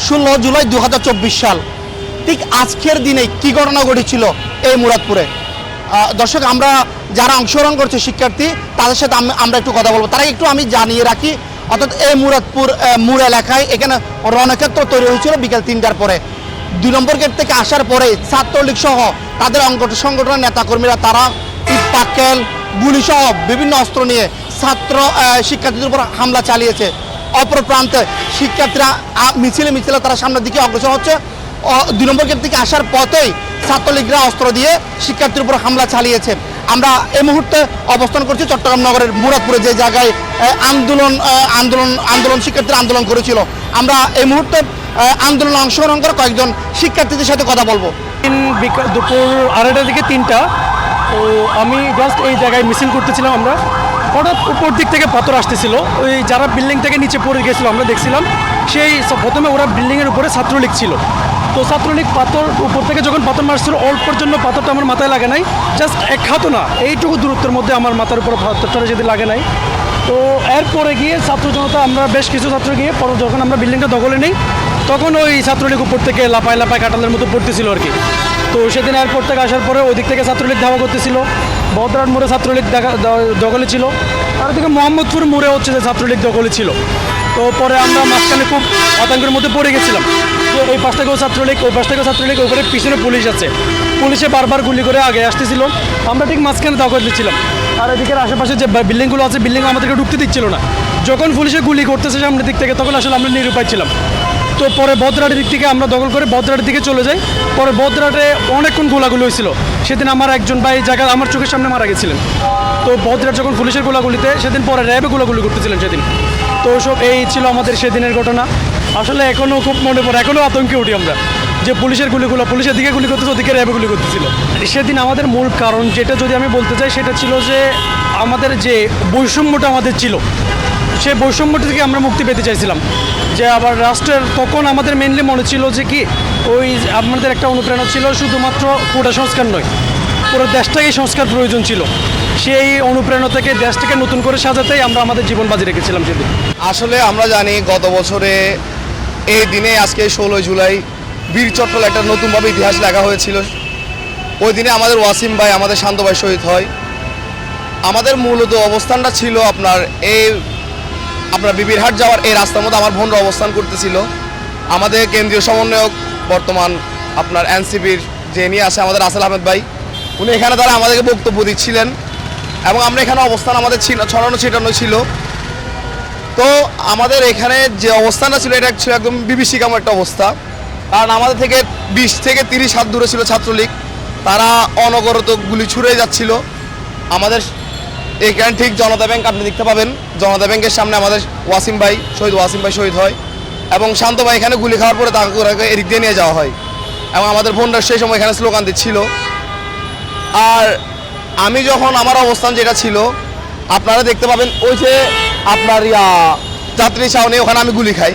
16 জুলাই 2024 সাল। ঠিক আজকের দিনে কি ঘটনা ঘটেছিল এই মুরাদপুরে? দর্শক, আমরা যারা অংশগ্রহণ করছে শিক্ষার্থী, তাদের সাথে আমরা একটু কথা বলবো। তারা একটু আমি জানিয়ে রাখি, অর্থাৎ এই মুরাদপুর মোড় এলাকায় এখানে রণক্ষেত্র তৈরি হয়েছিল বিকেল 3টার পরে। 2 নম্বর গেট থেকে আসার পরে ছাত্রলীগ সহ তাদের সংগঠনের নেতাকর্মীরা তারা ইট পাক্কেল গুলি সহ বিভিন্ন অস্ত্র নিয়ে শিক্ষার্থীদের উপর হামলা চালিয়েছে। অপর প্রান্তে শিক্ষার্থীরা মিছিলে তারা সামনের দিকে অগ্রসর হচ্ছে। 2 নম্বর গেট থেকে আসার পথেই ছাত্রলীগরা অস্ত্র দিয়ে শিক্ষার্থীর উপর হামলা চালিয়েছে। আমরা এই মুহূর্তে অবস্থান করছি চট্টগ্রাম নগরের মুরাদপুরে, যে জায়গায় শিক্ষার্থীরা আন্দোলন করেছিল। আমরা এই মুহূর্তে আন্দোলনে অংশগ্রহণ করে কয়েকজন শিক্ষার্থীদের সাথে কথা বলবো। দুপুর 2:30 থেকে 3টা, তো আমি জাস্ট এই জায়গায় মিছিল করতেছিলাম। আমরা হঠাৎ উপর দিক থেকে পাথর আসতেছিল, ওই যারা বিল্ডিং থেকে নিচে পড়ে গেছিলো আমরা দেখছিলাম। সেই প্রথমে ওরা বিল্ডিংয়ের উপরে ছাত্রলীগ ছিল, তো ছাত্রলীগ পাথর উপর থেকে যখন পাথর মারছিল, অল্পর জন্য পাথরটা আমার মাথায় লাগে নাই, জাস্ট এক হাতও না, এইটুকু দূরত্বের মধ্যে আমার মাথার উপর পাথরটা যদি লাগে নাই। তো এরপরে গিয়ে ছাত্র জনতা, আমরা বেশ কিছু ছাত্র গিয়ে পরে যখন আমরা বিল্ডিংটা দখলে নিই, তখন ওই ছাত্রলীগ উপর থেকে লাপায় কাঁঠালের মতো পড়তেছিল আর কি। তো সেদিন এয়ারপোর্ট থেকে আসার পরে ওই দিক থেকে ছাত্রলীগ ধাওয়া করতেছিল, বদরাট মোড়ে ছাত্রলীগ দখলে ছিল, আর ওদিকে মোহাম্মদপুর মোড়ে হচ্ছে যে ছাত্রলীগ দখলে ছিল। তো পরে আমরা মাঝখানে খুব আতঙ্কের মধ্যে পড়ে গেছিলাম যে এই পাশ থেকেও ছাত্রলীগ, ওই পাশ থেকেও ছাত্রলীগ, ওপরে পিছনে পুলিশ আছে, পুলিশে বারবার গুলি করে আগে আসতেছিল। আমরা ঠিক মাঝখানে দখল দিচ্ছিলাম, আর এদিকের আশেপাশে যে বিল্ডিংগুলো আছে, বিল্ডিং আমাদেরকে ঢুকতে দিচ্ছিল না। যখন পুলিশে গুলি করতেছে সামনের দিক থেকে, তখন আসলে আমরা নিরুপায় ছিলাম। তো পরে বদরাটের দিক থেকে আমরা দখল করে বদরাটের দিকে চলে যাই। পরে বদরাটে অনেকক্ষণ গোলাগুলি হয়েছিল। সেদিন আমার একজন ভাই জায়গা আমার চোখের সামনে মারা গেছিলেন। তো বদরাট যখন পুলিশের গোলাগুলিতে, সেদিন পরে র্যাবে গোলাগুলি করতেছিলেন সেদিন। তো সব এই ছিল আমাদের সেদিনের ঘটনা। আসলে এখনও খুব মনে পড়ে, এখনও আতঙ্কে উঠি আমরা যে পুলিশের গুলিগুলো, পুলিশের দিকে গুলি করতেছে, ওদিকে র্যাবে গুলি করতেছিল। সেদিন আমাদের মূল কারণ যেটা যদি আমি বলতে চাই, সেটা ছিল যে আমাদের যে বৈষম্যটা আমাদের ছিল, সেই বৈষম্যটা থেকে আমরা মুক্তি পেতে চাইছিলাম। যে আবার রাষ্ট্রের তখন আমাদের মেনলি মনে ছিল যে কি, ওই আমাদের একটা অনুপ্রেরণা ছিল শুধুমাত্র কোটা সংস্কার নয়, পুরো দেশটাকেই সংস্কার প্রয়োজন ছিল। সেই অনুপ্রেরণা থেকে দেশটাকে নতুন করে সাজাতেই আমরা আমাদের জীবন বাজি রেখেছিলাম সেদিন। আসলে আমরা জানি গত বছরে এই দিনে, আজকে 16 জুলাই বীর চট্টল একটা নতুনভাবে ইতিহাস লেখা হয়েছিল। ওই দিনে আমাদের ওয়াসিম ভাই, আমাদের শান্ত ভাই শহীদ হয়। আমাদের মূলত অবস্থানটা ছিল আপনার বিবিরহাট যাওয়ার এই রাস্তার মধ্যে আমার বোনরা অবস্থান করতেছিল। আমাদের কেন্দ্রীয় সমন্বয়ক বর্তমান আপনার এনসিপির যে নিয়ে আসে আমাদের রাসেল আহমেদ ভাই, উনি এখানে তারা আমাদেরকে বক্তব্য দিচ্ছিলেন, এবং আমরা এখানে অবস্থান আমাদের ছড়ানো ছিটানো ছিল। তো আমাদের এখানে যে অবস্থানটা ছিল, এটা ছিল একদম বিভীষিকাময় একটা অবস্থা। কারণ আমাদের থেকে 20 থেকে 30 হাত দূরে ছিল ছাত্রলীগ, তারা অনবরত গুলি ছুড়ে যাচ্ছিল। আমাদের এখানে ঠিক জনতা ব্যাংক আপনি দেখতে পাবেন, জনতা ব্যাংকের সামনে আমাদের ওয়াসিম ভাই শহীদ হয়, এবং শান্ত ভাই এখানে গুলি খাওয়ার পরে তাকে এদিক দিয়ে নিয়ে যাওয়া হয়, এবং আমাদের বোনরা সেই সময় এখানে স্লোগান দিচ্ছিল। আর আমি যখন আমার অবস্থান যেটা ছিল, আপনারা দেখতে পাবেন ওই যে আপনার যাত্রী ছাউনি, ওখানে আমি গুলি খাই।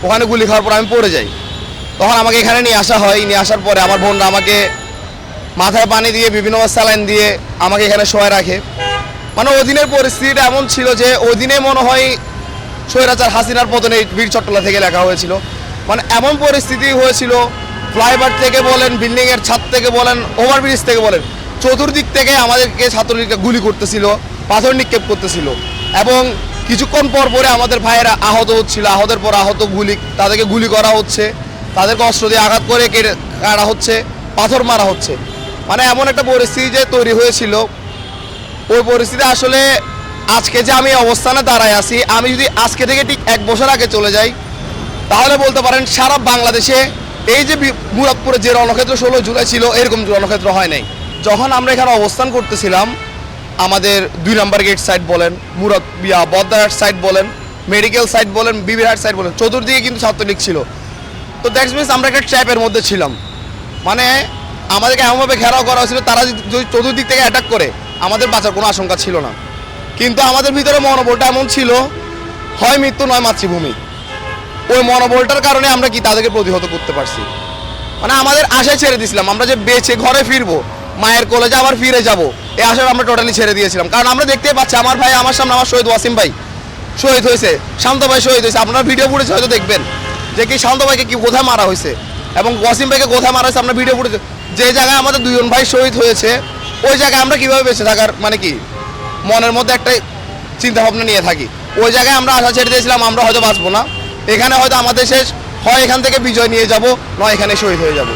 ওখানে গুলি খাওয়ার পর আমি পড়ে যাই। তখন আমাকে এখানে নিয়ে আসা হয়। নিয়ে আসার পরে আমার বোনরা আমাকে মাথায় পানি দিয়ে, বিভিন্ন স্যালাইন দিয়ে আমাকে এখানে শোয়ায় রাখে। মানে ওই দিনের পরিস্থিতিটা এমন ছিল যে ওই দিনে মনে হয় স্বৈরাচার হাসিনার পতনে এই বীর চট্টলা থেকে লেখা হয়েছিল। মানে এমন পরিস্থিতি হয়েছিল, ফ্লাইওভার থেকে বলেন, বিল্ডিংয়ের ছাদ থেকে বলেন, ওভারব্রিজ থেকে বলেন, চতুর্দিক থেকে আমাদেরকে ছাত্রলীগরা গুলি করতেছিল, পাথর নিক্ষেপ করতেছিল, এবং কিছুক্ষণ পর পরে আমাদের ভাইয়েরা আহত হচ্ছিল। আহতের পর আহত তাদেরকে গুলি করা হচ্ছে, তাদেরকে অস্ত্র দিয়ে আঘাত করে কাটা হচ্ছে, পাথর মারা হচ্ছে। মানে এমন একটা পরিস্থিতি যে তৈরি হয়েছিল, ওই পরিস্থিতি আসলে আজকে যে আমি অবস্থানে দাঁড়ায় আছি, আমি যদি আজকে থেকে ঠিক 1 বছর আগে চলে যাই, তাহলে বলতে পারেন সারা বাংলাদেশে এই যে মুরাদপুরে যে রণক্ষেত্র 16 জুলাই ছিল, এরকম রণক্ষেত্র হয় নাই। যখন আমরা এখানে অবস্থান করতেছিলাম, আমাদের 2 নম্বর গেট সাইড বলেন, বদরাট সাইড বলেন, মেডিকেল সাইড বলেন, বিবিরহাট সাইড বলেন, চতুর্দিকে কিন্তু ছাত্রলীগ ছিল। তো দ্যাটস মিনস আমরা একটা ট্র্যাপের মধ্যে ছিলাম। মানে আমাদেরকে এমনভাবে ঘেরাও করা হয়েছিল, তারা যদি চতুর্দিক থেকে অ্যাটাক করে আমাদের বাঁচার কোনো আশঙ্কা ছিল না। কিন্তু আমাদের ভিতরে মনোবলটা এমন ছিল, হয় মৃত্যু নয় মাতৃভূমি। ওই মনোবলটার কারণে আমরা কি তাদেরকে প্রতিহত করতে পারছি। মানে আমাদের আশায় ছেড়ে দিয়েছিলাম, আমরা যে বেঁচে ঘরে ফিরবো, মায়ের কোলে যে আবার ফিরে যাব, এই আশায় আমরা টোটালি ছেড়ে দিয়েছিলাম। কারণ আমরা দেখতে পাচ্ছি আমার ভাই, আমার সামনে আমার শহীদ ওয়াসিম ভাই শহীদ হয়েছে, শান্ত ভাই শহীদ হয়েছে, আপনারা ভিডিও ফুটেজ হয়তো দেখবেন। যে কি শান্ত ভাইকে কি কোথায় মারা হয়েছে এবং ওয়াসিম ভাইকে কোথায় মারা হয়েছে আমরা ভিডিও ফুটেজ, যে জায়গায় আমাদের দুজন ভাই শহীদ হয়েছে ওই জায়গায় আমরা কীভাবে বেঁচে থাকার মানে কি মনের মধ্যে একটা চিন্তা ভাবনা নিয়ে থাকি। ওই জায়গায় আমরা আশা ছেড়ে দিয়েছিলাম আমরা হয়তো বাঁচবো না, এখানে হয়তো আমাদের শেষ, হয় এখান থেকে বিজয় নিয়ে যাব, নয় এখানে শহীদ হয়ে যাব।